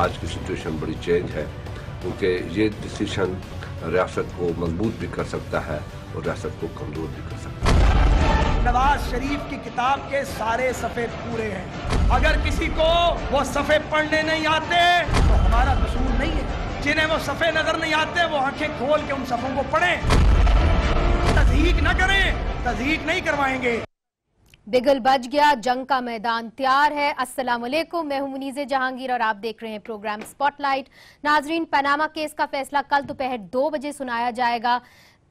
आज की सिचुएशन बड़ी चेंज है, क्योंकि ये डिसीजन रियासत को मजबूत भी कर सकता है और रियासत को कमजोर भी कर सकता है। नवाज शरीफ की किताब के सारे सफ़े पूरे हैं। अगर किसी को वो सफ़े पढ़ने नहीं आते तो हमारा कसूर नहीं है। जिन्हें वो सफ़े नजर नहीं आते वो आंखें खोल के उन सफ़ों को पढ़ें। तज़हीक न करें, तज़हीक नहीं करवाएंगे। बिगल बज गया, जंग का मैदान तैयार है। अस्सलाम वालेकुम, मैं हूं मुनीज़े जहांगीर और आप देख रहे हैं प्रोग्राम स्पॉटलाइट। नाजरीन, पनामा केस का फैसला कल दोपहर 2 बजे सुनाया जाएगा।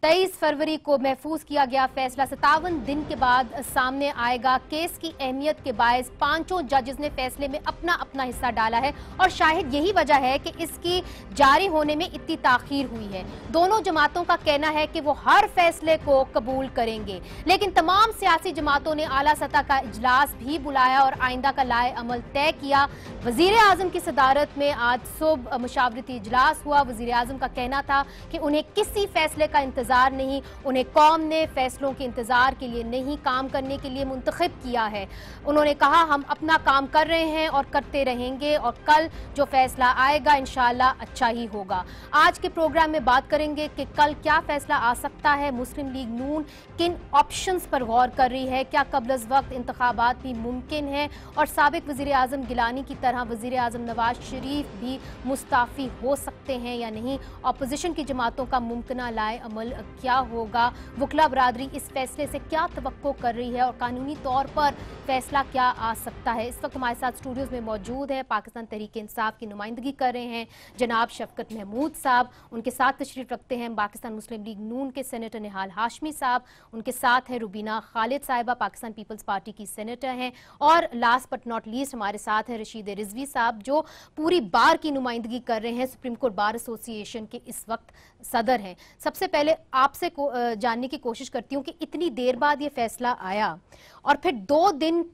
23 फरवरी को महफूज किया गया फैसला 57 दिन के बाद सामने आएगा। केस की अहमियत के बायस 5 जजेस ने फैसले में अपना अपना हिस्सा डाला है और शायद यही वजह है कि इसकी जारी होने में इतनी ताखीर हुई है। दोनों जमातों का कहना है कि वो हर फैसले को कबूल करेंगे, लेकिन तमाम सियासी जमातों ने आला सतह का इजलास भी बुलाया और आइंदा का लाए अमल तय किया। वजीर आजम की सदारत में आज सुबह मुशावरती इजलास हुआ। वजीर आजम का कहना था कि उन्हें किसी फैसले का इंतजार नहीं, उन्हें कौम ने फैसलों के इंतजार के लिए नहीं, काम करने के लिए मुंतखब किया है। उन्होंने कहा हम अपना काम कर रहे हैं और करते रहेंगे और कल जो फैसला आएगा इंशाअल्लाह अच्छा ही होगा। आज के प्रोग्राम में बात करेंगे कि कल क्या फैसला आ सकता है। मुस्लिम लीग नून किन ऑप्शंस पर गौर कर रही है, क्या कब्ल अज़ वक्त इंतखाबात भी मुमकिन है और साबिक वज़ीर आज़म गिलानी की तरह वज़ीर आज़म नवाज शरीफ भी मुस्ताफ़ी हो सकते हैं या नहीं। अपोजिशन की जमातों का मुमकिना लाए अमल क्या होगा, वकला बरादरी इस फैसले से क्या तवक्को कर रही है और कानूनी तौर पर फैसला क्या आ सकता है। इस वक्त हमारे साथ स्टूडियोज में मौजूद है पाकिस्तान तहरीक इंसाफ की नुमाइंदगी कर रहे हैं जनाब शफकत महमूद साहब, उनके साथ तशरीफ रखते हैं पाकिस्तान मुस्लिम लीग नून के सेनेटर निहाल हाशमी साहब, उनके साथ है रुबीना खालिद साहिबा पाकिस्तान पीपल्स पार्टी की सेनेटर हैं, और लास्ट बट नॉट लीस्ट हमारे साथ है रशीद रिजवी साहब जो पूरी बार की नुमाइंदगी कर रहे हैं, सुप्रीम कोर्ट बार एसोसिएशन के इस वक्त सदर हैं। सबसे पहले आपसे जानने की कोशिश करती हूँ कि इतनी देर बाद ये फैसला आया और फिर 2 दिन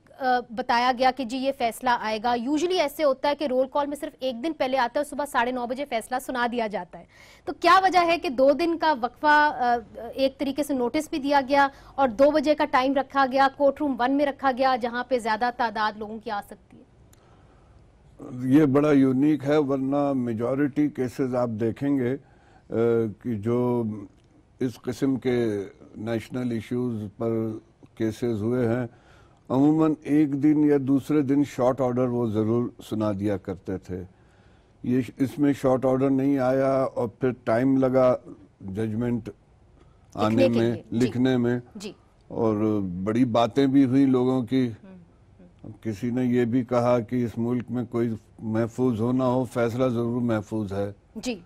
बताया गया कि जी ये फैसला आएगा। यूजुअली ऐसे होता है कि रोल कॉल में सिर्फ 1 दिन पहले आता है और सुबह 9:30 बजे फैसला सुना दिया जाता है, तो क्या वजह है कि 2 दिन का वक्फा एक तरीके से नोटिस भी दिया गया और 2 बजे का टाइम रखा गया, कोर्ट रूम 1 में रखा गया जहां पे ज्यादा तादाद लोगों की आ सकती है? ये बड़ा यूनिक है, वरना मेजॉरिटी केसेस आप देखेंगे कि जो इस किस्म के नेशनल इश्यूज पर केसेस हुए हैं अमूमन एक दिन या दूसरे दिन शॉर्ट ऑर्डर वो ज़रूर सुना दिया करते थे। ये इसमें शॉर्ट ऑर्डर नहीं आया और फिर टाइम लगा जजमेंट आने में, लिखने में जी। और बड़ी बातें भी हुई लोगों की। किसी ने ये भी कहा कि इस मुल्क में कोई महफूज हो ना हो, फैसला ज़रूर महफूज है जी।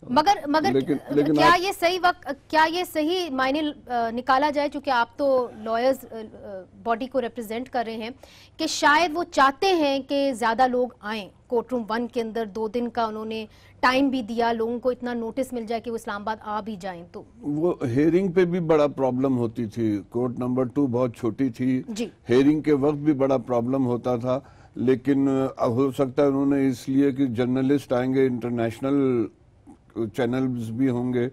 मगर लेकिन क्या ये सही मायने निकाला जाए, चूंकि आप तो लॉयर्स बॉडी को रिप्रेजेंट कर रहे हैं, कि शायद वो चाहते हैं कि ज्यादा लोग आएं कोर्ट रूम 1 के अंदर। 2 दिन का उन्होंने टाइम भी दिया, लोगों को इतना नोटिस मिल जाए कि वो इस्लामाबाद आ भी जाएं। तो वो हेयरिंग पे भी बड़ा प्रॉब्लम होती थी, कोर्ट नंबर 2 बहुत छोटी थी, हेयरिंग के वक्त भी बड़ा प्रॉब्लम होता था। लेकिन हो सकता है उन्होंने इसलिए कि जर्नलिस्ट आएंगे, इंटरनेशनल चैनल्स भी होंगे,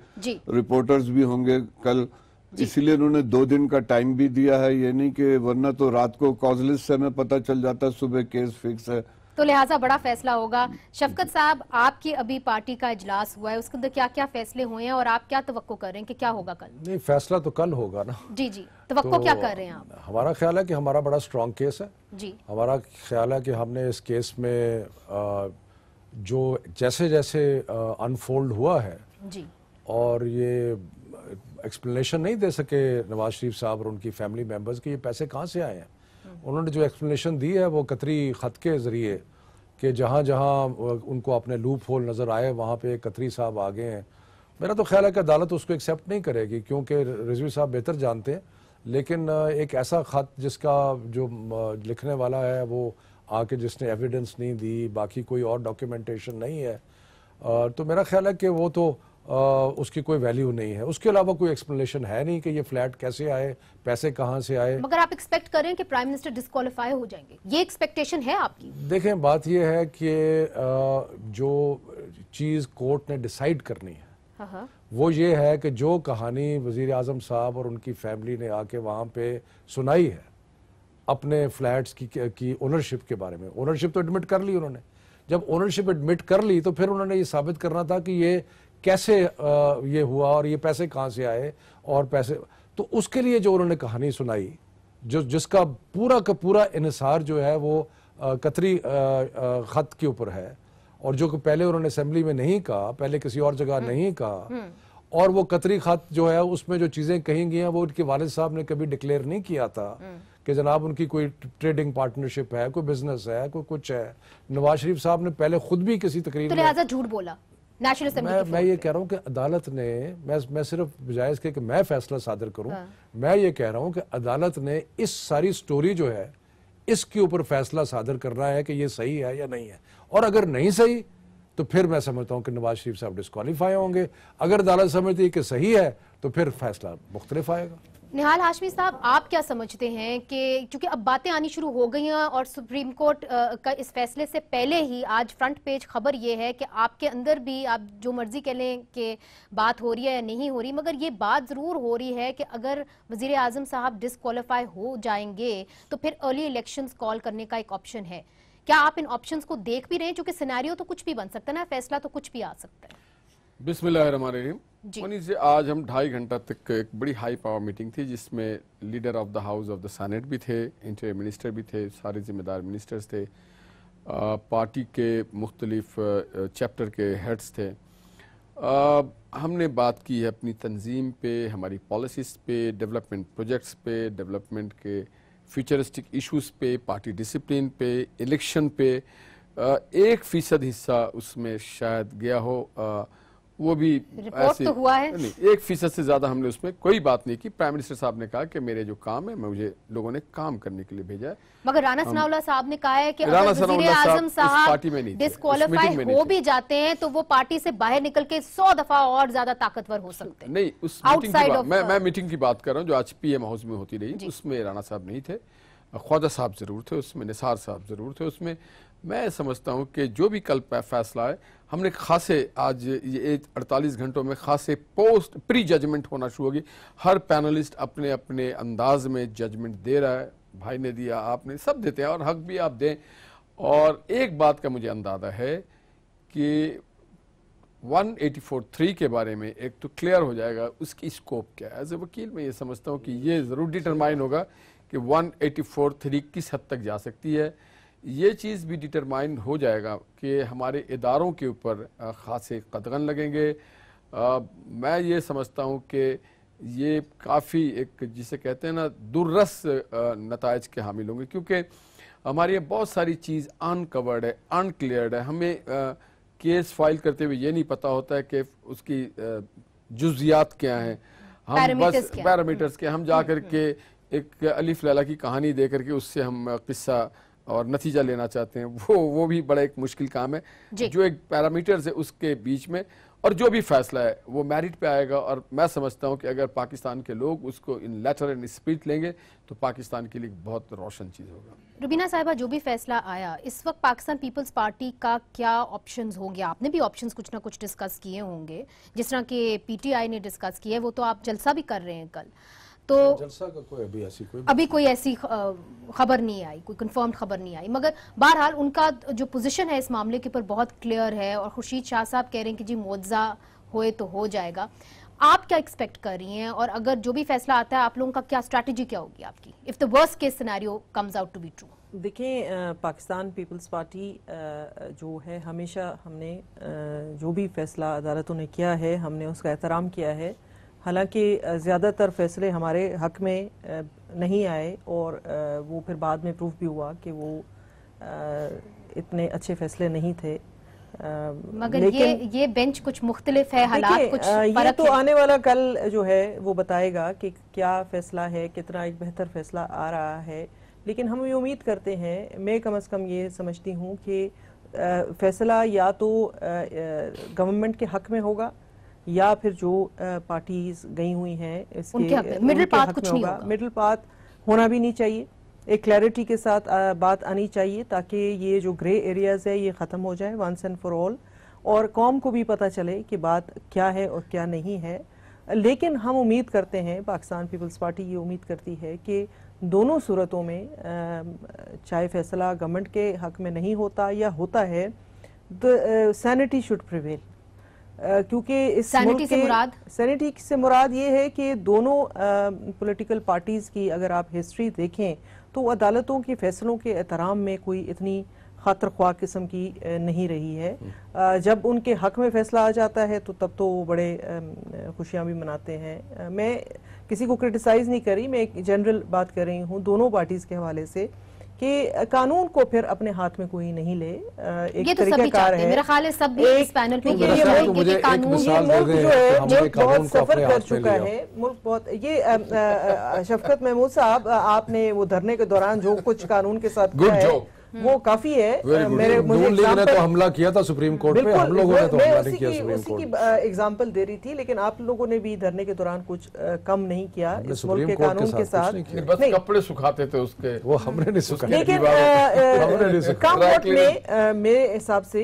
रिपोर्टर्स भी होंगे कल, इसीलिए उन्होंने 2 दिन का टाइम भी दिया है। ये नहीं कि वरना तो रात को कॉजलिस्ट से हमें पता चल जाता सुबह केस फिक्स है, तो लिहाजा बड़ा फैसला होगा। शफकत साहब, आपकी अभी पार्टी का इजलास हुआ है, उसके अंदर क्या क्या फैसले हुए हैं और आप क्या तवक्को कर रहे हैं कि क्या होगा कल? नहीं, फैसला तो कल होगा ना जी जी, तवक्को क्या कर रहे हैं आप? हमारा ख्याल है कि हमारा बड़ा स्ट्रॉन्ग केस है जी। हमारा ख्याल है कि हमने इस केस में जो जैसे जैसे अनफोल्ड हुआ है जी, और ये एक्सप्लेनेशन नहीं दे सके नवाज शरीफ साहब और उनकी फैमिली मेंबर्स कि ये पैसे कहाँ से आए हैं। उन्होंने जो एक्सप्लेनेशन दी है वो कतरी ख़त के ज़रिए कि जहाँ जहाँ उनको अपने लूप होल नज़र आए वहाँ पे कतरी साहब आ गए हैं। मेरा तो ख्याल है कि अदालत उसको एक्सेप्ट नहीं करेगी, क्योंकि रिजवी साहब बेहतर जानते हैं, लेकिन एक ऐसा ख़त जिसका जो लिखने वाला है वो आके जिसने एविडेंस नहीं दी, बाकी कोई और डॉक्यूमेंटेशन नहीं है, तो मेरा ख्याल है कि वो तो उसकी कोई वैल्यू नहीं है। उसके अलावा कोई एक्सप्लेनेशन है नहीं कि ये फ्लैट कैसे आए, पैसे कहाँ से आए। मगर आप एक्सपेक्ट करें कि प्राइम मिनिस्टर डिस्क्वालीफाई हो जाएंगे, ये एक्सपेक्टेशन है आपकी? देखें, बात ये है कि जो चीज़ कोर्ट ने डिसाइड करनी है वो ये है कि जो कहानी वज़ीर आज़म साहब और उनकी फैमिली ने आके वहाँ पे सुनाई है अपने फ्लैट्स की ओनरशिप के बारे में, ओनरशिप तो एडमिट कर ली उन्होंने, जब ओनरशिप एडमिट कर ली तो फिर उन्होंने ये साबित करना था कि ये कैसे ये हुआ और ये पैसे कहाँ से आए और पैसे, तो उसके लिए जो उन्होंने कहानी सुनाई, जो जिसका पूरा का पूरा इन्हिसार जो है वो कतरी खत के ऊपर है, और जो कि पहले उन्होंने असेंबली में नहीं कहा, पहले किसी और जगह नहीं कहा, और वो कतरी खत जो है उसमें जो चीजें कही गई हैं वो उनके वालिद साहब ने कभी डिक्लेयर नहीं किया था कि जनाब उनकी कोई ट्रेडिंग पार्टनरशिप है, कोई बिजनेस है, कोई कुछ है। नवाज शरीफ साहब ने पहले खुद भी किसी तकरीर तो लिहाजा झूठ बोला नेशनल असेंबली। मैं ये कह रहा हूँ कि अदालत ने, मैं सिर्फ बजाय इसके कि मैं फैसला सादर करूँ, मैं ये कह रहा हूँ कि अदालत ने इस सारी स्टोरी जो है इसके ऊपर फैसला सादर करना है कि ये सही है या नहीं है, और अगर नहीं सही तो फिर मैं समझता हूँ कि नवाज शरीफ साहब डिस्क्वालीफाई होंगे। अगर अदालत समझती है कि सही है तो फिर फैसला मुख्तलिफ आएगा। निहाल हाशमी साहब, आप क्या समझते हैं कि चूंकि अब बातें आनी शुरू हो गई हैं और सुप्रीम कोर्ट का इस फैसले से पहले ही आज फ्रंट पेज खबर ये है कि आपके अंदर भी, आप जो मर्जी कह लें कि बात हो रही है या नहीं हो रही, मगर ये बात ज़रूर हो रही है कि अगर वज़ीर आज़म साहब डिस्क्वालीफाई हो जाएंगे तो फिर अर्ली इलेक्शंस कॉल करने का एक ऑप्शन है। क्या आप इन ऑप्शंस को देख भी रहे हैं? क्योंकि सिनेरियो तो कुछ भी बन सकता है ना, फैसला तो कुछ भी आ सकता है। बिस्मिल्लाहिर्रहमानिर्रहीम। वहीं से आज हम 2.5 घंटा तक एक बड़ी हाई पावर मीटिंग थी जिसमें leader of the house of the senate भी थे, इंटीरियर मिनिस्टर भी थे, सारे जिम्मेदार मिनिस्टर्स थे, पार्टी के मुख्तलिफ चैप्टर के हेड्स थे। हमने बात की है अपनी तंजीम पे, हमारी पॉलिसीज़ पे, डेवलपमेंट प्रोजेक्ट्स पे, डेवलपमेंट के फ्यूचरिस्टिक इश्यूज़ पे, पार्टी डिसिप्लिन पे, इलेक्शन पे 1% हिस्सा उसमें शायद गया हो, वो भी ऐसे तो हुआ है नहीं, 1% से ज्यादा हमने उसमें कोई बात नहीं की। प्राइम मिनिस्टर साहब ने कहा कि मेरे जो काम है मुझे लोगों ने काम करने के लिए भेजा है। मगर राना सनाउल्लाह साहब ने कहा है कि अगर वज़ीर आज़म साहब डिस्क्वालीफाई हो भी जाते हैं तो वो पार्टी से बाहर निकल के 100 दफा और ज्यादा ताकतवर हो सकते हैं। नहीं, उस मीटिंग की बात, मैं मीटिंग की बात कर रहा हूँ जो आज PM हाउस में होती रही, उसमें राणा साहब नहीं थे, ख्वाजा साहब जरूर थे उसमें, निसार साहब जरूर थे उसमें। मैं समझता हूँ कि जो भी कल फैसला है, हमने खासे आज ये 48 घंटों में खासे प्री जजमेंट होना शुरू होगी। हर पैनलिस्ट अपने अपने अंदाज में जजमेंट दे रहा है, भाई ने दिया, आपने, सब देते हैं और हक भी आप दें। और एक बात का मुझे अंदाजा है कि 184(3) के बारे में एक तो क्लियर हो जाएगा उसकी स्कोप क्या है। एज ए वकील मैं ये समझता हूँ कि ये ज़रूर डिटरमाइन होगा कि 184(3) किस हद तक जा सकती है। ये चीज़ भी डिटरमाइन हो जाएगा कि हमारे इदारों के ऊपर खासे कदगन लगेंगे। मैं ये समझता हूँ कि ये काफ़ी एक जिसे कहते हैं ना दुर्रस नताइज के हामिल होंगे, क्योंकि हमारे यहाँ बहुत सारी चीज़ अनकवर्ड है, अनक्लियर्ड है। हमें केस फाइल करते हुए ये नहीं पता होता है कि उसकी जुज़ियात क्या हैं। हम बस पैरामीटर्स के हम जा कर के एक अलिफ लैला की कहानी दे करके उससे हम किस्सा और नतीजा लेना चाहते हैं, वो भी बड़ा एक मुश्किल काम है। जो एक पैरामीटर्स है उसके बीच में, और जो भी फैसला है वो मेरिट पे आएगा। और मैं समझता हूँ कि अगर पाकिस्तान के लोग उसको इन लेटर एंड स्पिरिट लेंगे तो पाकिस्तान के लिए बहुत रोशन चीज़ होगा। रुबीना साहिबा, जो भी फैसला आया, इस वक्त पाकिस्तान पीपल्स पार्टी का क्या ऑप्शंस होंगे? आपने भी ऑप्शंस कुछ ना कुछ डिस्कस किए होंगे, जिस तरह के PTI ने डिस्कस किए, वो तो आप जलसा भी कर रहे हैं कल, तो जलसा का अभी कोई ऐसी खबर नहीं आई, कोई कंफर्म खबर नहीं आई। मगर बहरहाल उनका जो पोजीशन है इस मामले के ऊपर बहुत क्लियर है, और खुर्शीद शाह साहब कह रहे हैं कि जी मुआवजा होए तो हो जाएगा। आप क्या एक्सपेक्ट कर रही हैं, और अगर जो भी फैसला आता है आप लोगों का क्या स्ट्रैटेजी क्या होगी आपकी if the worst case scenario comes out to be true? देखें, पाकिस्तान पीपल्स पार्टी जो है, हमेशा हमने जो भी फैसला अदालतों ने किया है हमने उसका एहतराम किया है। हालांकि ज़्यादातर फैसले हमारे हक में नहीं आए, और वो फिर बाद में प्रूफ भी हुआ कि वो इतने अच्छे फैसले नहीं थे। मगर ये बेंच कुछ मुख्तलिफ है, हालात कुछ ये तो आने वाला कल जो है वो बताएगा कि क्या फैसला है, कितना एक बेहतर फैसला आ रहा है। लेकिन हम ये उम्मीद करते हैं, मैं कम से कम ये समझती हूँ कि फैसला या तो गवर्नमेंट के हक में होगा या फिर जो पार्टीज गई हुई हैं इसके मिडिल पाथ कुछ नहीं होगा। मिडिल पाथ होना भी नहीं चाहिए, एक क्लैरिटी के साथ बात आनी चाहिए ताकि ये जो ग्रे एरियाज है ये ख़त्म हो जाए वंस एंड फॉर ऑल, और कौम को भी पता चले कि बात क्या है और क्या नहीं है। लेकिन हम उम्मीद करते हैं, पाकिस्तान पीपल्स पार्टी ये उम्मीद करती है कि दोनों सूरतों में चाहे फैसला गवर्नमेंट के हक में नहीं होता या होता है, सैनिटी शुड प्रिवेल, क्योंकि इस सैनिटी से मुराद, सैनिटी से मुराद ये है कि दोनों पॉलिटिकल पार्टीज की अगर आप हिस्ट्री देखें तो अदालतों के फैसलों के एहतराम में कोई इतनी खातर ख्वाह किस्म की नहीं रही है। जब उनके हक में फैसला आ जाता है तो तब तो वो बड़े खुशियां भी मनाते हैं। मैं किसी को क्रिटिसाइज नहीं कर रही, मैं एक जनरल बात कर रही हूँ दोनों पार्टीज के हवाले से कि कानून को फिर अपने हाथ में कोई नहीं ले। एक तरीकाकार है, मेरा ख्याल है सब भी इस पैनल पे ये मुल्क जो है मुल्क बहुत सफर कर चुका है, मुल्क बहुत ये शफकत महमूद साहब आपने वो धरने के दौरान जो कुछ कानून के साथ किया है वो काफी है। मेरे मुझे ने तो हमला किया था सुप्रीम कोर्ट पे, हम लोगों ने तो हमला नहीं किया सुप्रीम कोर्ट। उसी की एग्जांपल दे रही थी, लेकिन आप लोगों ने भी धरने के दौरान कुछ कम नहीं किया इस मुल्क के कानून के साथ। बस कपड़े सुखाते थे उसके, वो हमने नहीं सुखाए। लेकिन काम कोर्ट में मेरे हिसाब से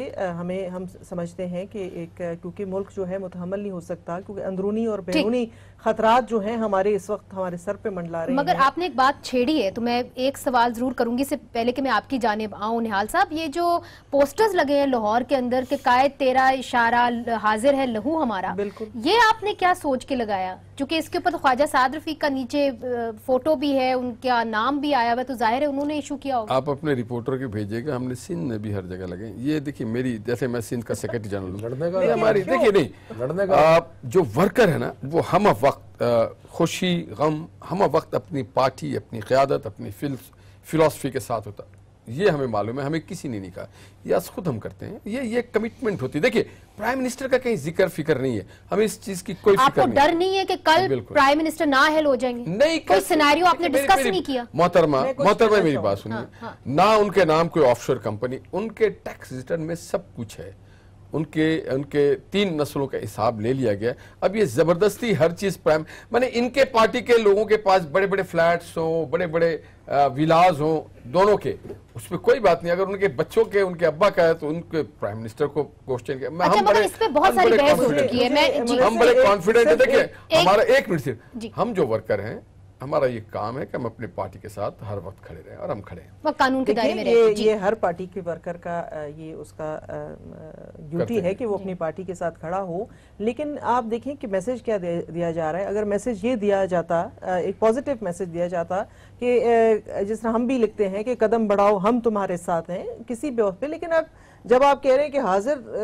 हम समझते हैं कि एक क्योंकि मुल्क जो है मुतहम्मल नहीं हो सकता, क्योंकि अंदरूनी और बैरूनी खतरात जो हैं हमारे इस वक्त हमारे सर पे मंडला रहे हैं। मगर आपने एक बात छेड़ी है तो मैं एक सवाल जरूर करूंगी, इससे पहले कि मैं आपकी जानिब आऊं निहाल साहब। ये जो पोस्टर्स लगे हैं लाहौर के अंदर के कायद तेरा इशारा हाजिर है लहू हमारा, बिल्कुल, ये आपने क्या सोच के लगाया? क्योंकि इसके ऊपर तो ख्वाजा साद रफीक का नीचे फोटो भी है, उनका नाम भी आया हुआ, तो जाहिर है उन्होंने इशू किया होगा। आप अपने रिपोर्टर के भेजिएगा, हमने सिंध में भी हर जगह लगे। ये देखिए मेरी, जैसे मैं सिंध का सेक्रेटरी जनरल लड़ने का हमारी देखिए नहीं लड़ने का जो वर्कर है ना, वो हम वक्त खुशी गम हम वक्त अपनी पार्टी, अपनी क़यादत, अपनी फिलॉसफी के साथ होता। ये हमें मालूम है, हमें किसी ने नहीं कहा, ये खुद हम करते हैं। ये कमिटमेंट होती है। देखिए प्राइम मिनिस्टर का कहीं जिक्र फिक्र नहीं है, हमें इस चीज की कोई फिक्र नहीं। आपको डर नहीं है कि कल प्राइम मिनिस्टर ना हेल हो जाएंगे? नहीं, कोई सिनेरियो आपने डिस्कस नहीं किया? मोहतरमा मेरी बात सुनिए, ना उनके नाम कोई ऑफशोर कंपनी, उनके टैक्स रिटर्न में सब कुछ है, उनके 3 नस्लों का हिसाब ले लिया गया। अब ये जबरदस्ती हर चीज प्राइम, माने इनके पार्टी के लोगों के पास बड़े बड़े फ्लैट्स हो, बड़े बड़े विलाज हो, दोनों के, उसमें कोई बात नहीं। अगर उनके बच्चों के, उनके अब्बा का है तो उनके प्राइम मिनिस्टर को क्वेश्चन किया। हम बड़े कॉन्फिडेंट है। देखिए हमारा, एक मिनट सिर्फ, हम जो वर्कर हैं हमारा ये काम है कि हम अपनी पार्टी के साथ हर वक्त खड़े रहें, और हम खड़े हैं। वो कानून के दायरे में रहें। ये हर पार्टी के वर्कर का ये उसका ड्यूटी है कि वो अपनी पार्टी के साथ खड़ा हो। लेकिन आप देखें कि मैसेज क्या दिया जा रहा है। अगर मैसेज ये दिया जाता, एक पॉजिटिव मैसेज दिया जाता कि जिस तरह हम भी लिखते हैं कि कदम बढ़ाओ हम तुम्हारे साथ हैं किसी भी वक्त पे, लेकिन अब जब आप कह रहे हैं कि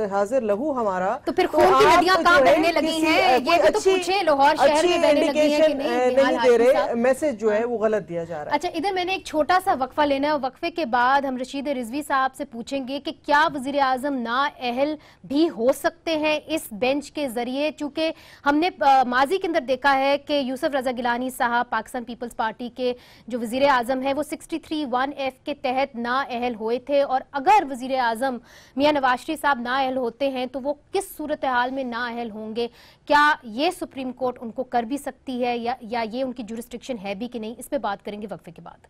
हाजिर लहू हमारा, तो फिर खून की नदियां कहां बहने लगी हैं? ये तो पूछे लाहौर शहर में बहने लगी हैं कि नहीं दे रहे, मैसेज जो है वो गलत दिया जा रहा है। अच्छा, इधर मैंने एक छोटा सा वक्फा लेना है, वक्फे के बाद हम रशीद रिजवी साहब से पूछेंगे कि क्या वजीर आजम नाअहल भी हो सकते हैं इस बेंच के जरिए। चूंकि हमने माजी के अंदर देखा है कि यूसुफ रजा गिलानी साहब पाकिस्तान पीपल्स पार्टी के जो वजीर आजम है वो 63(1)(f) के तहत नाअहल हुए थे, और अगर वजीर आजम मियां नवाज शरीफ साहब नाअहल होते हैं तो वो किस सूरत हाल में नाअहल होंगे? क्या ये सुप्रीम कोर्ट उनको कर भी सकती है या ये उनकी जुरिस्डिक्शन है भी कि नहीं? इस पे बात करेंगे वक्फे के बाद।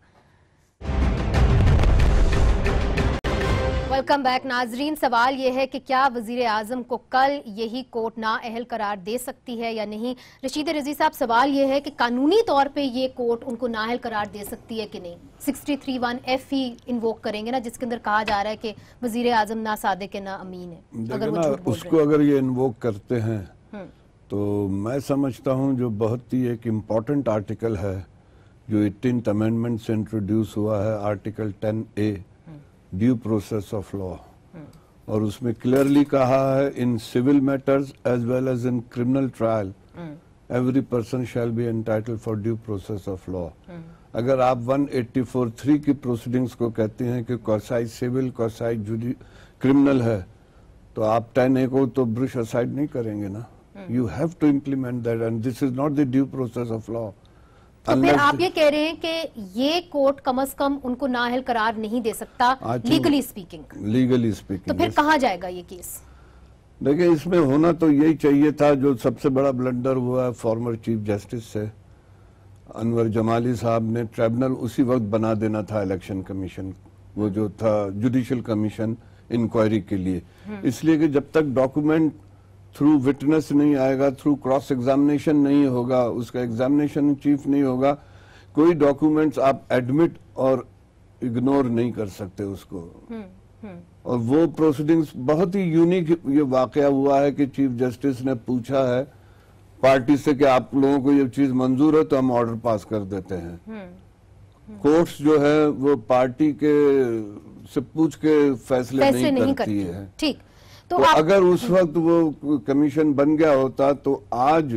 वेलकम बैक नाजरीन। सवाल यह है कि क्या वजीर आजम को कल यही कोर्ट नाअहल करार दे सकती है या नहीं? रशीद रिजवी साहब, सवाल यह है कि कानूनी तौर पे ये कोर्ट उनको नाअहल करार दे सकती है कि नहीं? 63(1)(f) ही इन्वोक करेंगे ना, जिसके अंदर कहा जा रहा है कि वजीर आजम ना सादिक है ना अमीन है। अगर वो झूठ बोल उसको अगर ये इन्वोक करते हैं तो मैं समझता हूँ जो बहुत ही एक इम्पॉर्टेंट आर्टिकल है जो 18th अमेंडमेंट से इंट्रोड्यूस हुआ है, article 10A, due process of law, और उसमें क्लियरली कहा है in civil matters as well as in criminal trial every person shall be entitled for due process of law. अगर आप 184(3) की प्रोसीडिंग्स को कहते हैं कि कॉसाइड सिविल कॉसाइड क्रिमिनल है, तो आप 10A को तो ब्रश असाइड नहीं करेंगे ना। You have to implement that and this is not the due process of law. तो फिर आप ये कह रहे हैं कि ये कोर्ट कम से कम उनको नाअहल करार नहीं दे सकता लीगली स्पीकिंग? Legally speaking. तो फिर कहाँ जाएगा ये केस? देखिए इसमें होना तो यही चाहिए था, जो सबसे बड़ा ब्लंडर हुआ है फॉर्मर चीफ जस्टिस से अनवर जमाली साहब ने ट्रिब्यूनल उसी वक्त बना देना था इलेक्शन कमीशन, वो जो था जुडिशियल कमीशन इंक्वायरी के लिए। इसलिए कि जब तक डॉक्यूमेंट थ्रू विटनेस नहीं आएगा, थ्रू क्रॉस एग्जामिनेशन नहीं होगा, उसका एग्जामिनेशन चीफ नहीं होगा, कोई डॉक्यूमेंट्स आप एडमिट और इग्नोर नहीं कर सकते उसको। اور وہ پروسیڈنگز بہت ہی یونیک یہ واقعہ ہوا ہے کہ چیف جسٹس نے پوچھا ہے پارٹی سے کہ آپ لوگوں کو یہ چیز منظور ہے تو ہم آرڈر پاس کر دیتے ہیں. کورٹس جو ہے وہ پارٹی کے سے پوچھ کے فیصلے نہیں کرتی ہے. ٹھیک. تو اگر اس وقت وہ کمیشن بن گیا ہوتا تو آج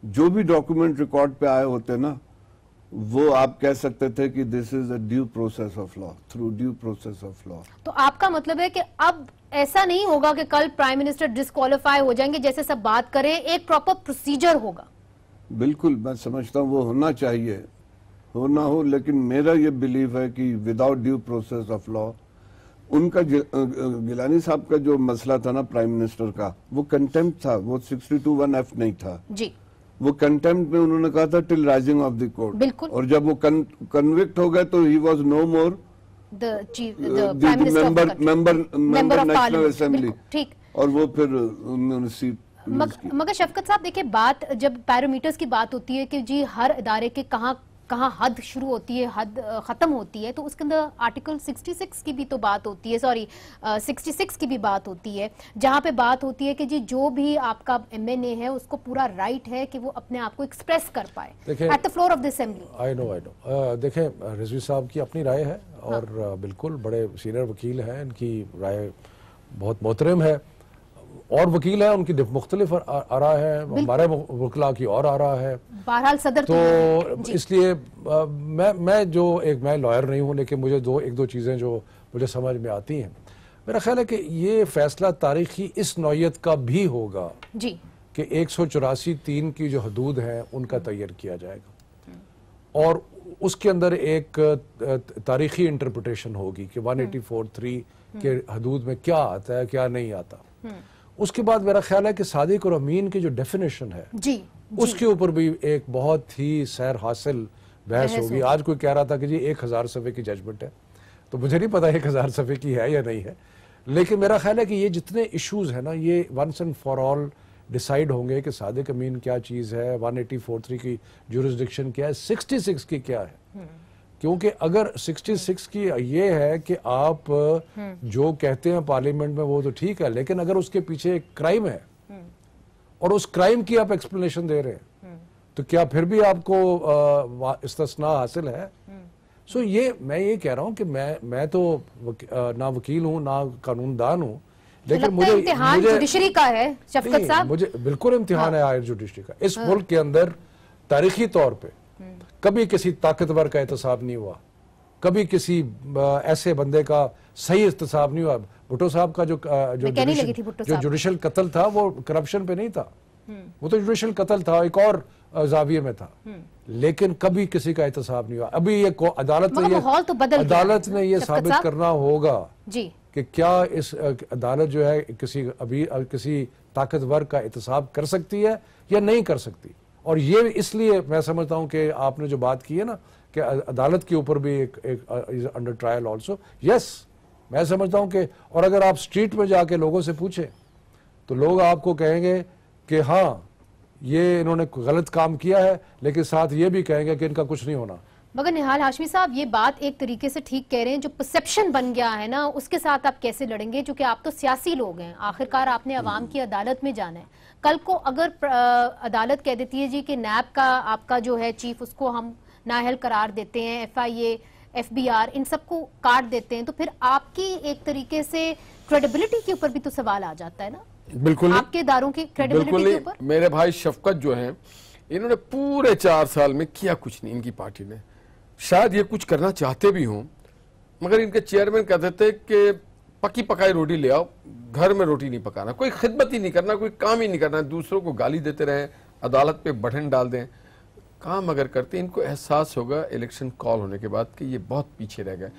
جو بھی ڈاکومنٹ ریکارڈ پہ آئے ہوتے نا وہ آپ کہہ سکتے تھے کہ this is a due process of law, through due process of law. تو آپ کا مطلب ہے کہ اب ایسا نہیں ہوگا کہ کل پرائم منسٹر ڈسکوالیفائی ہو جائیں گے، جیسے سب بات کریں ایک پراپر پروسیجر ہوگا. بالکل میں سمجھتا ہوں وہ ہونا چاہیے، ہو نہ ہو، لیکن میرا یہ بلیف ہے کہ without due process of law ان کا گیلانی صاحب کا جو مسئلہ تھا نا پرائم منسٹر کا وہ کنٹیمپٹ تھا، وہ 62(1)(f) نہیں تھا. جی وہ کنٹیمپٹ میں انہوں نے کہا تھا ٹل رائزنگ آف دی کورٹ. بالکل. اور جب وہ کنوکٹ ہو گئے تو he was no more member national assembly. ٹھیک. اور وہ پھر انہوں نے سیٹ. مگر شفقت صاحب دیکھیں بات جب پیرامیٹرز کی بات ہوتی ہے کہ جی ہر ادارے کے کہاں حد شروع ہوتی ہے حد ختم ہوتی ہے، تو اس کے اندر آرٹیکل 66 کی بھی تو بات ہوتی ہے، 66 کی بھی بات ہوتی ہے جہاں پہ بات ہوتی ہے کہ جی جو بھی آپ کا MNA ہے اس کو پورا رائٹ ہے کہ وہ اپنے آپ کو ایکسپریس کر پائے at the floor of the assembly. I know دیکھیں رضوی صاحب کی اپنی رائے ہے اور بالکل بڑے سینئر وکیل ہیں، ان کی رائے بہت محترم ہے، اور وکیل ہیں ان کی مختلف آراء ہے، ہمارے وکلاء کی اور آراء ہے. بہرحال صدر تو اس لیے میں لائر نہیں ہوں، لیکن مجھے ایک دو چیزیں جو مجھے سمجھ میں آتی ہیں. میرا خیال ہے کہ یہ فیصلہ تاریخی اس نوعیت کا بھی ہوگا جی کہ 184(3) کی جو حدود ہیں ان کا تغیر کیا جائے گا، اور اس کے اندر ایک تاریخی انٹرپریٹیشن ہوگی کہ 184(3) کے حدود میں کیا آتا ہے کیا نہیں آتا. اس کے بعد میرا خیال ہے کہ صادق اور امین کی جو ڈیفینیشن ہے اس کے اوپر بھی ایک بہت ہی سیر حاصل بحث ہوگی. آج کوئی کہہ رہا تھا کہ جی 1000 صفحے کی ججمنٹ ہے، تو مجھے نہیں پتا 1000 صفحے کی ہے یا نہیں ہے، لیکن میرا خیال ہے کہ یہ جتنے ایشوز ہیں نا یہ once and for all decide ہوں گے کہ صادق امین کیا چیز ہے، 184(3) کی جورسڈکشن کیا ہے، 66 کی کیا ہے. کیونکہ اگر 66 کی یہ ہے کہ آپ جو کہتے ہیں پارلیمنٹ میں وہ تو ٹھیک ہے، لیکن اگر اس کے پیچھے ایک کرائم ہے اور اس کرائم کی آپ ایکسپلینیشن دے رہے ہیں تو کیا پھر بھی آپ کو استثناء حاصل ہے؟ سو میں یہ کہہ رہا ہوں کہ میں تو نہ وکیل ہوں نہ قانون دان ہوں، لیکن امتحان جوڈیشری کا ہے شفقت صاحب. مجھے بالکل امتحان ہے ہائر جوڈیشری کا. اس ملک کے اندر تاریخی طور پہ کبھی کسی طاقتور کا احتساب نہیں ہوا، کبھی کسی ایسے بندے کا صحیح احتساب نہیں ہوا. بھٹو صاحب کا جو جوڈیشل قتل تھا وہ کرپشن پہ نہیں تھا، وہ تو جوڈیشل قتل تھا ایک اور زاویے میں تھا، لیکن کبھی کسی کا احتساب نہیں ہوا. ابھی یہ عدالت نے یہ ثابت کرنا ہوگا کہ کیا اس عدالت جو ہے کسی طاقتور کا احتساب کر سکتی ہے یا نہیں کر سکتی. اور یہ اس لیے میں سمجھتا ہوں کہ آپ نے جو بات کی ہے نا کہ عدالت کے اوپر بھی ایک انڈر ٹرائل آلسو. یس میں سمجھتا ہوں کہ اور اگر آپ سٹریٹ میں جا کے لوگوں سے پوچھیں تو لوگ آپ کو کہیں گے کہ ہاں یہ انہوں نے غلط کام کیا ہے، لیکن ساتھ یہ بھی کہیں گے کہ ان کا کچھ نہیں ہونا. مگر نہال ہاشمی صاحب یہ بات ایک طریقے سے ٹھیک کہہ رہے ہیں، جو پرسیپشن بن گیا ہے نا اس کے ساتھ آپ کیسے لڑیں گے؟ چونکہ آپ تو سیاسی لوگ ہیں، آخرکار آپ نے عوام کی عدالت میں جانا ہے. کل کو اگر عدالت کہہ دیتی ہے جی کہ نیب کا آپ کا جو ہے چیف اس کو ہم نااہل قرار دیتے ہیں، FIA FBR ان سب کو کاٹ دیتے ہیں، تو پھر آپ کی ایک طریقے سے کریڈیبلٹی کے اوپر بھی تو سوال آ جاتا ہے نا. بالکل آپ کے اداروں کی کریڈیبلٹی کے اوپر. میرے بھائی شفقت جو ہیں انہوں نے پورے 4 سال میں کیا کچھ نہیں. ان کی پارٹی نے شاید یہ کچھ کرنا چاہتے بھی ہوں، مگر ان کے چیئرمین کہتے تھے کہ پکی پکائی روٹی لے آؤ، گھر میں روٹی نہیں پکانا، کوئی خدمت ہی نہیں کرنا، کوئی کام ہی نہیں کرنا، دوسروں کو گالی دیتے رہیں، عدالت پہ بٹن ڈال دیں. کام اگر کرتے ان کو احساس ہوگا الیکشن کال ہونے کے بعد کہ یہ بہت پیچھے رہ گئے.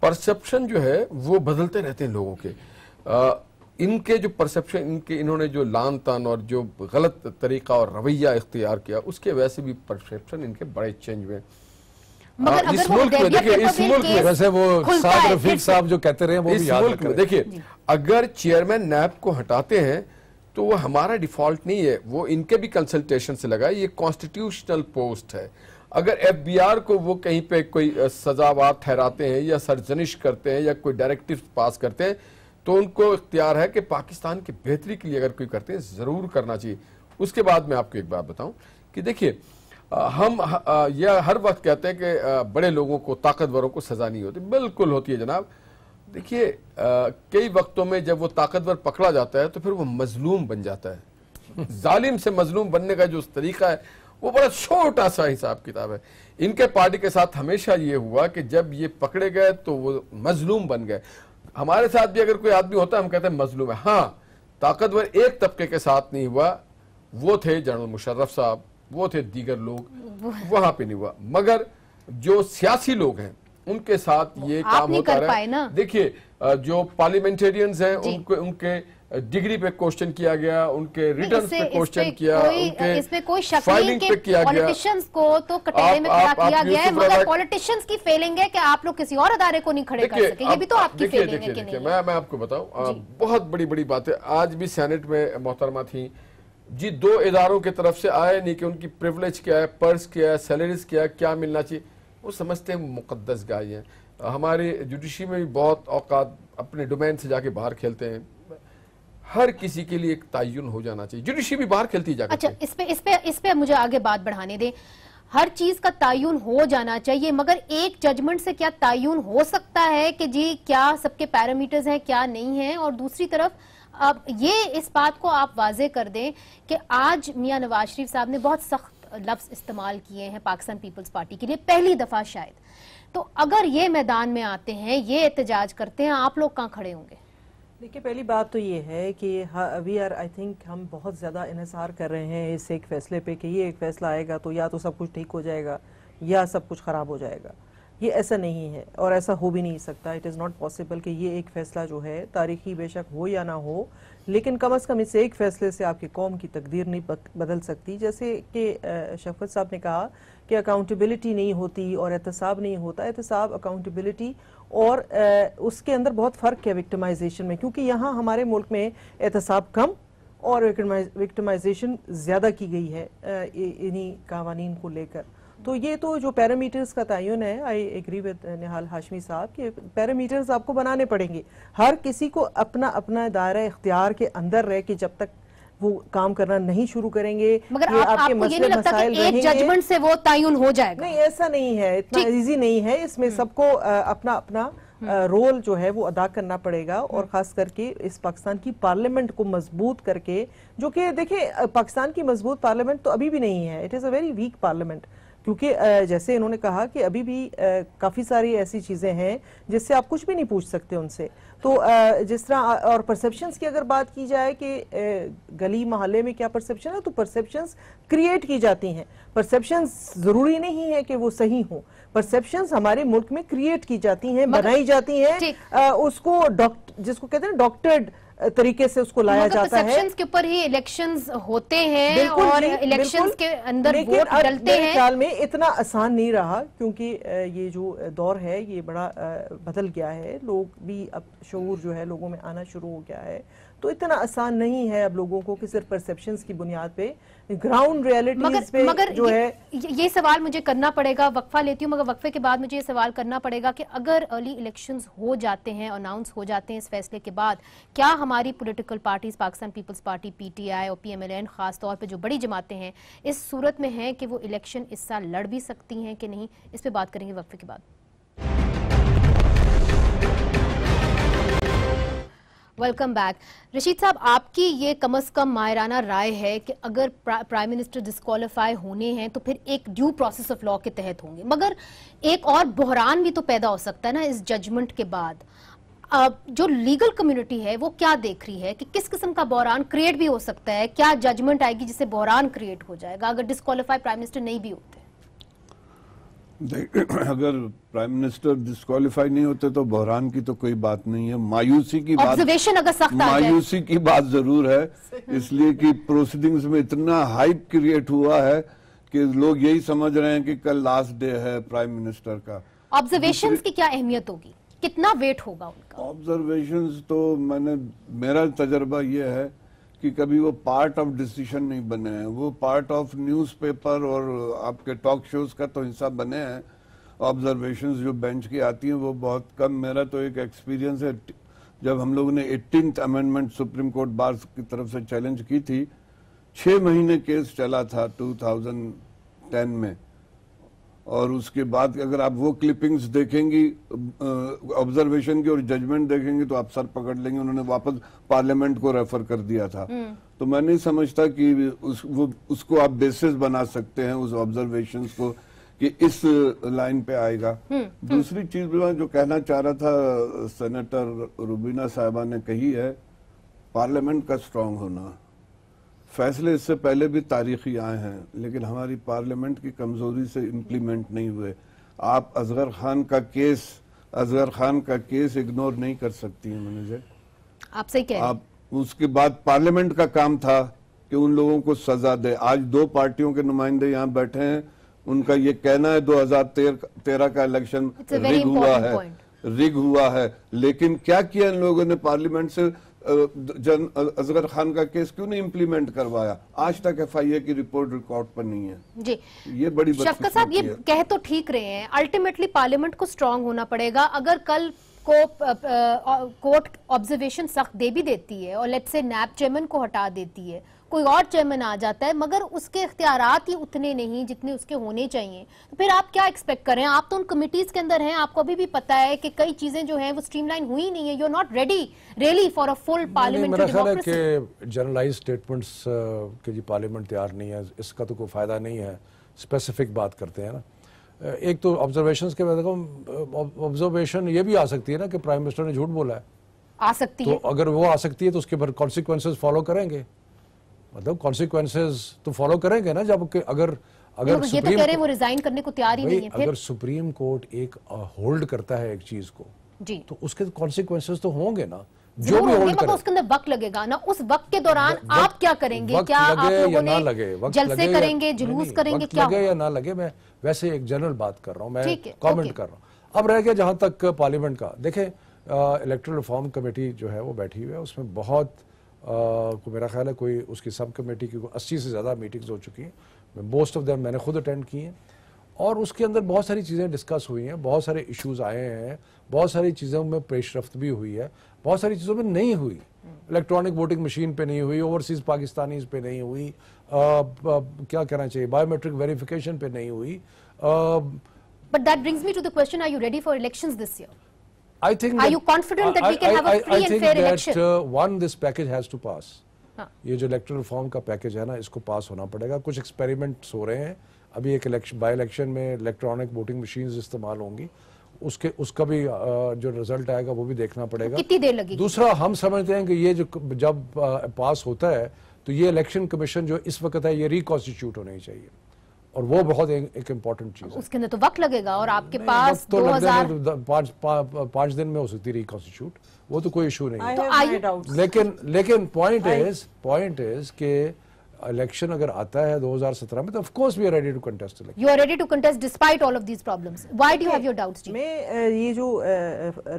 پرسپشن جو ہے وہ بدلتے رہتے ہیں لوگوں کے. ان کے جو پرسپشن انہوں نے جو لان تان اور جو غلط طریقہ اور رویہ اختیار کیا اس کے ویسے بھی پرسپشن ان کے بڑے چینج ہوئے. اس ملک میں ویسے وہ سعد رفیق صاحب جو کہتے رہے وہ بھی یاد رکھیں. دیکھیے اگر چیئرمین نیب کو ہٹاتے ہیں تو وہ ہمارا ڈیفالٹ نہیں ہے، وہ ان کے بھی کنسلٹیشن سے لگا. یہ کانسٹیٹیوشنل پوسٹ ہے. اگر FBR کو وہ کہیں پہ کوئی سزاوار ٹھہراتے ہیں یا سرزنش کرتے ہیں یا کوئی ڈائریکٹیو پاس کرتے ہیں تو ان کو اختیار ہے کہ پاکستان کی بہتری کے لیے اگر کوئی کرتے ہیں ضرور کرنا چاہیے. اس کے بعد میں آپ کو ایک بات بتاؤں کہ دیکھیے ہم یہ ہر وقت کہتے ہیں کہ بڑے لوگوں کو طاقتوروں کو سزا نہیں ہوتی. بالکل ہوتی ہے جناب. دیکھیے کئی وقتوں میں جب وہ طاقتور پکڑا جاتا ہے تو پھر وہ مظلوم بن جاتا ہے. ظالم سے مظلوم بننے کا جو طریقہ ہے وہ بڑا چھوٹا سا حساب کتاب ہے. ان کے پارٹی کے ساتھ ہمیشہ یہ ہوا کہ جب یہ پکڑے گئے تو وہ مظلوم بن گئے. ہمارے ساتھ بھی اگر کوئی آدمی ہوتا ہے ہم کہتے ہیں مظلوم ہے. ہاں طاقتور ایک طبقے کے ساتھ نہیں ہوا, وہ تھے جنرل مشرف صاحب, وہ تھے دیگر لوگ, وہاں پہ نہیں ہوا. مگر جو سیاسی لوگ ہیں ان کے ساتھ یہ کام ہوتا رہا. دیکھیے جو پارلیمنٹیرینز ہیں ان کے ڈگری پہ کوشچن کیا گیا, ان کے ریٹرنز پہ کوشچن کیا, اس میں کوئی شک نہیں کہ پولیٹیشنز کو تو کٹہرے میں کھڑا کیا گیا ہے, مگر پولیٹیشنز کی فیلنگ ہے کہ آپ لوگ کسی اور ادارے کو نہیں کھڑے کر سکے. یہ بھی تو آپ کی فیلنگ ہے کہ نہیں؟ میں آپ کو بتاؤں بہت بڑی بڑی باتیں آج بھی سینٹ میں محترمہ تھیں جی, 2 اداروں کی طرف سے آئے نہیں کہ ان کی پریولیج کیا ہے, پرس کیا ہے, سیلریز کیا ہے, کیا ملنا چاہیے. وہ سمجھتے ہیں مقدس گائے ہیں. ہمارے جوڈیشری میں بھی بہت اوقات اپنے ڈومین سے جا کے باہر کھیلتے ہیں. ہر کسی کے لیے ایک تعین ہو جانا چاہیے. جوڈیشری بھی باہر کھیلتی جا کے. اچھا اس پہ مجھے آگے بات بڑھانے دیں. ہر چیز کا تعین ہو جانا چاہیے, مگر ایک ججمنٹ سے کیا تعین ہو سکتا ہے کہ جی کیا سب کے پیرامیٹرز ہیں کیا نہیں ہیں؟ اور دوسری طرف اب یہ اس بات کو آپ واضح کر دیں کہ آج میاں نواز شریف صاحب نے بہت سخت لفظ استعمال کیے ہیں پاکستان پیپلز پارٹی کے لیے پہلی دفعہ شاید. تو اگر یہ میدان میں آتے ہیں, یہ احتجاج کرتے ہیں, آپ لوگ کہاں کھڑے ہوں گے؟ دیکھیں پہلی بات تو یہ ہے کہ وی آر آئی تھنک ہم بہت زیادہ انحصار کر رہے ہیں اس ایک فیصلے پہ کہ یہ ایک فیصلہ آئے گا تو یا تو سب کچھ ٹھیک ہو جائے گا یا سب کچھ خراب ہو جائے گا. یہ ایسا نہیں ہے اور ایسا ہو بھی نہیں سکتا. اٹ از ناٹ پاسبل کہ یہ ایک فیصلہ جو ہے تاریخی بے شک ہو یا نہ ہو, لیکن کم از کم اس ایک فیصلے سے آپ کی قوم کی تقدیر نہیں بدل سکتی. جیسے کہ شفقت صاحب نے کہا کہ اکاؤنٹیبلٹی نہیں ہوتی اور احتساب نہیں ہوتا. احتساب, اکاؤنٹیبلٹی اور اس کے اندر بہت فرق ہے وکٹمائزیشن میں, کیونکہ یہاں ہمارے ملک میں احتساب کم اور وکٹمائزیشن زیادہ کی گئی ہے انہی قوانین کو لے کر. تو یہ تو جو پیرامیٹرز کا تعین ہے, I agree with Nihal Hashmi صاحب کہ پیرامیٹرز آپ کو بنانے پڑیں گے. ہر کسی کو اپنا اپنا دائرہ اختیار کے اندر رہ کے جب تک وہ کام کرنا نہیں شروع کریں گے, مگر آپ کو یہ نہیں لگتا کہ ایک ججمنٹ سے وہ تعین ہو جائے گا؟ نہیں, ایسا نہیں ہے, اتنا ایزی نہیں ہے. اس میں سب کو اپنا اپنا رول جو ہے وہ ادا کرنا پڑے گا, اور خاص کر کے اس پاکستان کی پارلیمنٹ کو مضبوط کر کے, جو کہ دیکھیں پاکستان کی مضبوط پارلیمنٹ تو ابھی بھی نہیں ہے. It is a very weak parliament, کیونکہ جیسے انہوں نے کہا کہ ابھی بھی کافی ساری ایسی چیزیں ہیں جس سے آپ کچھ بھی نہیں پوچھ سکتے ان سے. تو جس طرح اور پرسیپشنز کی اگر بات کی جائے کہ گلی محلے میں کیا پرسیپشن ہے, تو پرسیپشنز کریٹ کی جاتی ہیں. پرسیپشنز ضروری نہیں ہے کہ وہ صحیح ہوں. پرسیپشنز ہمارے ملک میں کریٹ کی جاتی ہیں, بنائی جاتی ہیں, اس کو جس کو کہتے ہیں ڈاکٹرڈ طریقے سے اس کو لایا جاتا ہے. پرسیپشنز کے اوپر ہی الیکشنز ہوتے ہیں اور الیکشنز کے اندر ووٹ ڈلتے ہیں. میرے خیال میں اتنا آسان نہیں رہا, کیونکہ یہ جو دور ہے یہ بڑا بدل گیا ہے. لوگ بھی اب شعور جو ہے لوگوں میں آنا شروع ہو گیا ہے. تو اتنا آسان نہیں ہے اب لوگوں کو کہ صرف پرسیپشنز کی بنیاد پہ گراؤنڈ ریالٹیز پہ جو ہے. یہ سوال مجھے کرنا پڑے گا, وقفہ لیتی ہوں, مگر وقفے کے بعد مجھے یہ سوال کرنا پڑے گا کہ اگر ارلی الیکشنز ہو جاتے ہیں, اناؤنس ہو جاتے ہیں اس فیصلے کے بعد, کیا ہماری political parties Pakistan Peoples Party, P T I اور پی ایم ایل این خاص طور پہ جو بڑی جماعتیں ہیں, اس صورت میں ہیں کہ وہ الیکشن اس سال لڑ بھی سکتی ہیں کہ نہیں؟ اس پہ بات کریں گے وقفے کے بعد. Welcome back. رشید صاحب, آپ کی یہ کم از کم ماہرانہ رائے ہے کہ اگر پرائم منسٹر ڈسکوالیفائی ہونے ہیں تو پھر ایک ڈیو پروسیس آف لا کے تحت ہوں گے, مگر ایک اور بحران بھی تو پیدا ہو سکتا ہے نا اس ججمنٹ کے بعد. جو لیگل کمیونٹی ہے وہ کیا دیکھ رہی ہے کہ کس قسم کا بحران کریٹ بھی ہو سکتا ہے؟ کیا ججمنٹ آئے گی جس سے بحران کریٹ ہو جائے گا اگر ڈسکوالیفائی پرائم منسٹر نہیں بھی ہوتے؟ اگر پرائم منسٹر ڈسکوالیفائی نہیں ہوتے تو بحران کی تو کوئی بات نہیں ہے. مایوسی کی بات, مایوسی کی بات ضرور ہے, اس لیے کہ پروسیڈنگز میں اتنا ہائپ کریٹ ہوا ہے کہ لوگ یہی سمجھ رہے ہیں کہ کل لاسٹ ڈے ہے پرائم منسٹر کا. آبزرویشنز کی کیا اہمیت ہوگی, کتنا ویٹ ہوگا ان کا؟ آبزرویشنز تو میرا تجربہ یہ ہے کہ کبھی وہ پارٹ آف ڈیسیشن نہیں بنے ہیں، وہ پارٹ آف نیوز پیپر اور آپ کے ٹاک شوز کا تو حصہ بنے ہیں. آبزرویشنز جو بینچ کی آتی ہیں وہ بہت کم. میرا تو ایک ایکسپیرینس ہے، جب ہم لوگوں نے 18th amendment supreme court bar کی طرف سے چیلنج کی تھی، 6 مہینے کیس چلا تھا 2010 میں، اور اس کے بعد اگر آپ وہ کلپنگز دیکھیں گی آبزرویشن کی اور ججمنٹ دیکھیں گی تو آپ سر پکڑ لیں گے. انہوں نے واپس پارلیمنٹ کو ریفر کر دیا تھا. تو میں نہیں سمجھتا کہ اس کو آپ بیسس بنا سکتے ہیں اس آبزرویشنز کو کہ اس لائن پہ آئے گا. دوسری چیز جو کہنا چاہ رہا تھا سینیٹر روبینہ صاحبہ نے کہی ہے، پارلیمنٹ کا سٹرونگ ہونا. فیصلے اس سے پہلے بھی تاریخی آئے ہیں لیکن ہماری پارلیمنٹ کی کمزوری سے امپلیمنٹ نہیں ہوئے. آپ اصغر خان کا کیس اگنور نہیں کر سکتی ہیں منیجر. آپ صحیح کہہ رہے ہیں. آپ اس کے بعد پارلیمنٹ کا کام تھا کہ ان لوگوں کو سزا دے. آج 2 پارٹیوں کے نمائندے یہاں بیٹھے ہیں، ان کا یہ کہنا ہے 2013 کا الیکشن رگ ہوا ہے، لیکن کیا کیا ان لوگوں نے پارلیمنٹ سے اصغر خان کا کیس کیوں نہیں امپلیمنٹ کروایا؟ آج تک FIA کی رپورٹ ریکارڈ پر نہیں ہے. جی یہ بڑی شفقت صاحب یہ کہہ تو ٹھیک رہے ہیں، الٹیمیٹلی پارلیمنٹ کو سٹرونگ ہونا پڑے گا. اگر کل کو کورٹ آبزرویشن سخت دے بھی دیتی ہے اور لیٹ سے نیب چیئرمین کو ہٹا دیتی ہے، کوئی اور چیئرمین آ جاتا ہے، مگر اس کے اختیارات ہی اتنے نہیں جتنے اس کے ہونے چاہیے، تو پھر آپ کیا ایکسپیکٹ کریں؟ آپ تو ان کمیٹیز کے اندر ہیں، آپ کو ابھی بھی پتا ہے کہ کئی چیزیں جو ہیں وہ سٹریم لائن ہوئی نہیں ہیں. You are not ready really for a full parliamentary democracy. میرا خیال ہے کہ جنرلائز سٹیٹمنٹس کہ جی پارلیمنٹ تیار نہیں ہے، اس کا تو کوئی فائدہ نہیں ہے. اسپیسیفک بات کرتے ہیں نا. ایک تو آبزرویشنز کے بعد آبزرویشن یہ بھی آ سکتی ہے نا کہ پرائم منسٹر نے جھوٹ بولا ہے، آ سکتی ہے. تو اگر وہ آ سکتی ہے تو اس کے بعد کانسیکوینسز فالو کریں گے. مطلب کانسیکوینسز تو فالو کریں گے نا. جب کہ اگر یہ تو کہہ رہے ہیں وہ ریزائن کرنے کو تیار ہی نہیں ہے. اگر سپریم کورٹ ایک ہولڈ کرتا ہے ایک چیز کو جی تو اس کے کانسیکوینسز تو ہوں گے نا. جو بھی ہولڈ کرے اس کے اندر وقت لگے گا نا. اس وقت کے دوران آپ کیا کریں گے؟ کیا آپ لوگوں نے جلسے کریں گے، جلوس کریں گے؟ کیا لگے یا نہ لگے، میں ویسے ایک جنرل بات کر رہا ہوں، میں کامنٹ کر رہا ہوں. اب رہ گیا جہاں تک پارلیمنٹ کا، دیکھیں الیکٹرل ریفارم کمیٹی جو ہے وہ بیٹھی ہوئی ہے. اس میں بہت میرا خیال ہے کوئی اس کی سب کمیٹی کی 80 سے زیادہ میٹنگز ہو چکی ہیں. موسٹ آف دیم میں نے خود اٹینڈ کی ہیں، اور اس کے اندر بہت ساری چیزیں ڈسکس ہوئی ہیں، بہت سارے ایشوز آئے ہیں، بہت ساری چیزوں میں پیش رفت بھی ہوئی ہے، بہت ساری چیزوں میں نہیں ہوئی. الیکٹرانک ووٹنگ مشین پہ نہیں ہوئی، اوورسیز پاکستانیز پہ نہیں ہوئی، کیا کہنا چاہیے بایو میٹرک ویریفیکیشن پہ نہیں ہوئی. But that brings me to the question, are you ready for elections this year? I think are you confident that we can have a free and fair election? I think that one, this package has to pass. یہ جو electoral reform کا package ہے نا، اس کو پاس ہونا پڑے گا. کچھ experiments ہو رہے ہیں ابھی. ایک بائی الیکشن میں الیکٹرانک ووٹنگ مشینز استعمال ہوں گی، اس کا بھی جو رزلٹ آئے گا وہ بھی دیکھنا پڑے گا. کتنی دیر لگے گی؟ دوسرا ہم سمجھتے ہیں کہ یہ جب پاس ہوتا ہے تو یہ الیکشن کمیشن جو اس وقت ہے یہ ریکانسٹیٹیوٹ ہونی چاہیے، اور وہ بہت ایک امپورٹنٹ چیز ہے. اس کے اندر تو وقت لگے گا، اور آپ کے پاس 5 دن میں ہو سکتی ریکانسٹیٹیوٹ، وہ تو کوئی ایشو نہیں ہے. لیکن پوائنٹ از کہ الیکشن اگر آتا ہے 2017 میں تو of course we are ready to contest election. You are ready to contest despite all of these problems. Why do you have your doubts? جی میں یہ جو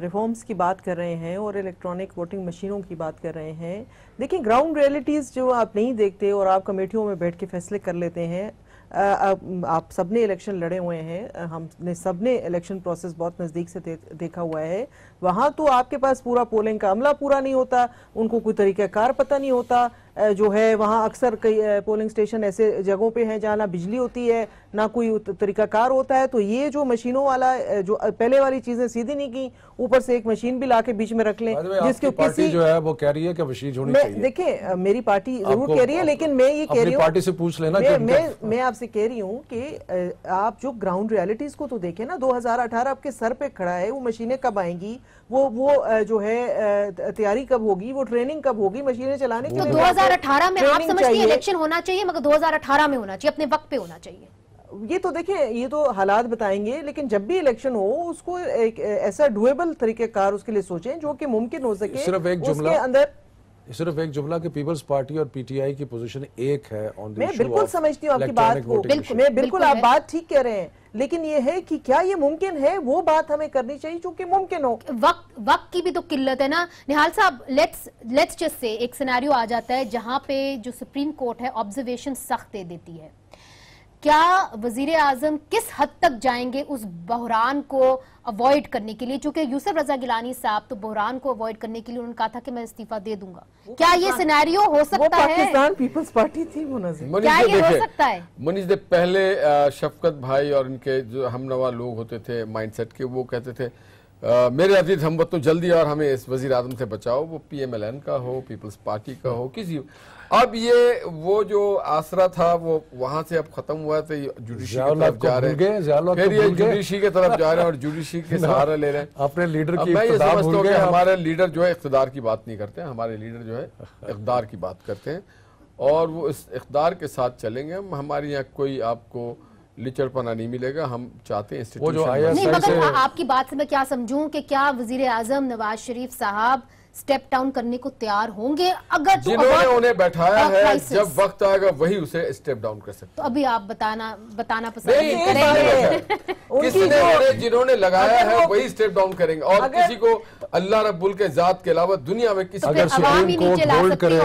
ریفارمز کی بات کر رہے ہیں اور الیکٹرانک ووٹنگ مشینوں کی بات کر رہے ہیں، دیکھیں گراؤنڈ ریئلٹیز جو آپ نہیں دیکھتے اور آپ کمیٹیوں میں بیٹھ کے فیصلے کر لیتے ہیں. آپ سب نے الیکشن لڑے ہوئے ہیں، ہم نے سب نے الیکشن پروسیس بہت نزدیک سے دیکھا ہوا ہے. وہاں تو آپ کے پاس پورا پولنگ کا عملہ پورا نہیں ہوتا، ان کو کوئی طریقہ کار پتہ نہیں ہوتا. جو ہے وہاں اکثر کئی پولنگ سٹیشن ایسے جگہوں پہ ہیں جہاں نہ بجلی ہوتی ہے نہ کوئی طریقہ کار ہوتا ہے. تو یہ جو مشینوں والا جو پہلے والی چیزیں سیدھی نہیں کی، اوپر سے ایک مشین بھی لا کے بیچ میں رکھ لیں جس کے پارٹی جو ہے وہ کہہ رہی ہے کہ مشین ہونی چاہیے. دیکھیں میری پارٹی ضرور کہہ رہی ہے، لیکن میں یہ کہہ رہی ہوں پارٹی سے پوچھ لینا، میں آپ سے کہہ رہی ہوں کہ آپ جو گراؤنڈ ریالٹیز کو تو دیکھیں نا. 2018 آپ کے سر پہ کھڑا ہے، وہ مشینیں کب آئیں گی، وہ جو ہے تیاری کب ہوگی، وہ ٹریننگ کب ہوگی مشینیں چلانے کی. تو 2018 میں آپ سمجھتی ہیں الیکشن ہونا چاہیے، مگر 2018 میں ہونا چاہیے، اپنے وقت پہ ہونا چاہیے. یہ تو دیکھیں یہ تو حالات بتائیں گے، لیکن جب بھی الیکشن ہو اس کو ایک ایسا ڈویبل طریقہ کار اس کے لیے سوچیں جو کہ ممکن ہو سکے. صرف ایک اس کے اندر सिर्फ एक जुमला कि पीपल्स पार्टी और पीटीआई की पोजीशन एक है ऑन द मैं बिल्कुल समझती हूँ आपकी बात को, मैं बिल्कुल आप बात ठीक कह रहे हैं, लेकिन ये है कि क्या ये मुमकिन है, वो बात हमें करनी चाहिए जो कि मुमकिन हो। वक्त की भी तो किल्लत है ना निहाल साहब। लेट्स जस्ट से एक सिनेरियो आ जाता है जहां पे जो सुप्रीम कोर्ट है ऑब्जर्वेशन सख्त दे देती है, क्या वजीर आजम किस हद तक जाएंगे उस बहरान को अवॉइड करने के लिए? चूंकि यूसुफ रजा गिलानी साहब तो बहरान को अवॉइड करने के लिए उन्होंने कहा था कि मैं इस्तीफा दे दूंगा, क्या ये सिनेरियो हो सकता है? पाकिस्तान पीपल्स पार्टी थी वो नजर, क्या ये हो सकता है? मनीष दे पहले शफकत भाई और इनके जो हमनवा लोग होते थे माइंडसेट के, वो कहते थे मेरे अजीज हम तो जल्दी और हमें इस वजीर आजम से बचाओ, वो PMLN का हो, पीपल्स पार्टी का हो, किसी। अब ये वो जो आसरा था वो वहां से अब खत्म हुआ, तो जुडिशरी की तरफ जा रहे हैं, फिर ये जुडिशरी की तरफ जा रहे हैं और जुडिशरी के सहारा ले रहे हैं अपने लीडर की। मैं ये समझता हूँ कि हमारे लीडर जो है इख्तिदार की बात नहीं करते हैं, हमारे लीडर जो है इख्तिदार की बात करते हैं और वो इस इख्तिदार के साथ चलेंगे। हमारे यहाँ कोई आपको लिचड़पना नहीं मिलेगा, हम चाहते हैं इंस्टीट्यूशन। नहीं, मगर आपकी बात से मैं क्या समझूं कि क्या वजीर आजम नवाज शरीफ साहब स्टेप डाउन करने को तैयार होंगे? अगर तो जिन्होंने उन्हें बैठाया है, जब वक्त आएगा वही उसे स्टेप डाउन कर सकते। तो अभी आप बताना पसंद नहीं करेंगे? जिन्होंने लगाया है वही स्टेप डाउन करेंगे और किसी को अल्लाह रब्बुल के जात के अलावा दुनिया में किसी अगर सुप्रीम कोर्ट होल्ड करे,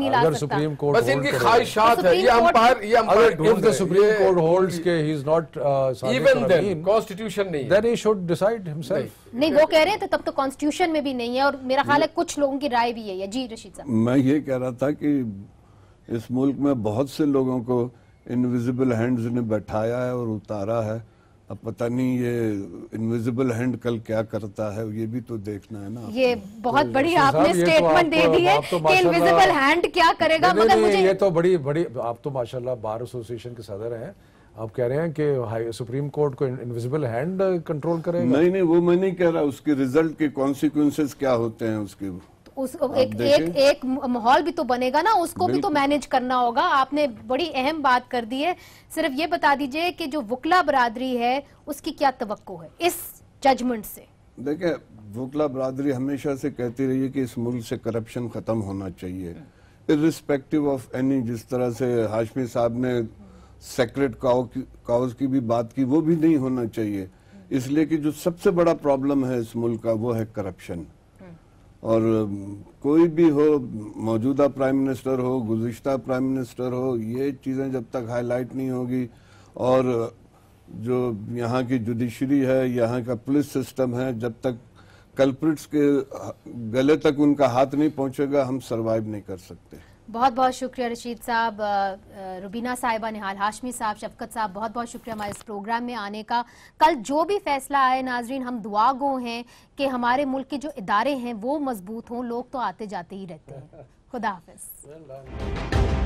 अगर सुप्रीम कोर्ट बस इनकी ख्वाहिशात है, ये अंपायर ढूंढ रहे, सुप्रीम कोर्ट होल्ड्स के he is not even then constitution नहीं, then he should decide himself. नहीं, वो कह रहे हैं तो तब तो कॉन्स्टिट्यूशन में भी नहीं है, और मेरा ख्याल है कुछ लोगों की राय भी है। जी रशीद साहब, मैं ये कह रहा था कि इस मुल्क में बहुत से लोगों को इनविजिबल हैंड्स ने बैठाया है और उतारा है। अब पता नहीं ये इनविजिबल हैंड कल क्या करता है, ये भी तो देखना है ना। ये बहुत बड़ी आपने स्टेटमेंट दे दी है कि इनविजिबल हैंड क्या करेगा। मगर मुझे ये तो बड़ी आप तो माशाल्लाह बार एसोसिएशन के सदर हैं, आप कह रहे हैं कि सुप्रीम कोर्ट को इनविजिबल हैंड कंट्रोल करेगा? नहीं, वो मैं नहीं कह रहा, उसके रिजल्ट के कॉन्सिक्वेंसेस क्या होते हैं उसके। एक माहौल भी तो बनेगा ना, उसको भी तो मैनेज करना होगा। आपने बड़ी अहम बात कर दी है। सिर्फ ये बता दीजिए कि जो वकला बरादरी है उसकी क्या तवक्को है इस जजमेंट से? देखिए, वकला बरादरी हमेशा से कहती रही है कि इस मुल्क से करप्शन खत्म होना चाहिए, इर्रिस्पेक्टिव ऑफ एनी। जिस तरह से हाशमी साहब ने सेक्रेट काउज की भी बात की, वो भी नहीं होना चाहिए, इसलिए कि जो सबसे बड़ा प्रॉब्लम है इस मुल्क का वो है करप्शन। और कोई भी हो, मौजूदा प्राइम मिनिस्टर हो, गुज़िश्ता प्राइम मिनिस्टर हो, ये चीज़ें जब तक हाईलाइट नहीं होगी और जो यहाँ की जुडिशरी है, यहाँ का पुलिस सिस्टम है, जब तक कल्प्रिट्स के गले तक उनका हाथ नहीं पहुँचेगा, हम सरवाइव नहीं कर सकते। बहुत बहुत शुक्रिया रशीद साहब, रुबीना साहिबा, निहाल हाशमी साहब, शफकत साहब, बहुत बहुत शुक्रिया हमारे इस प्रोग्राम में आने का। कल जो भी फैसला आए नाजरीन, हम दुआ गो हैं कि हमारे मुल्क के जो इदारे हैं वो मजबूत हों। लोग तो आते जाते ही रहते हैं। खुदा हाफिज।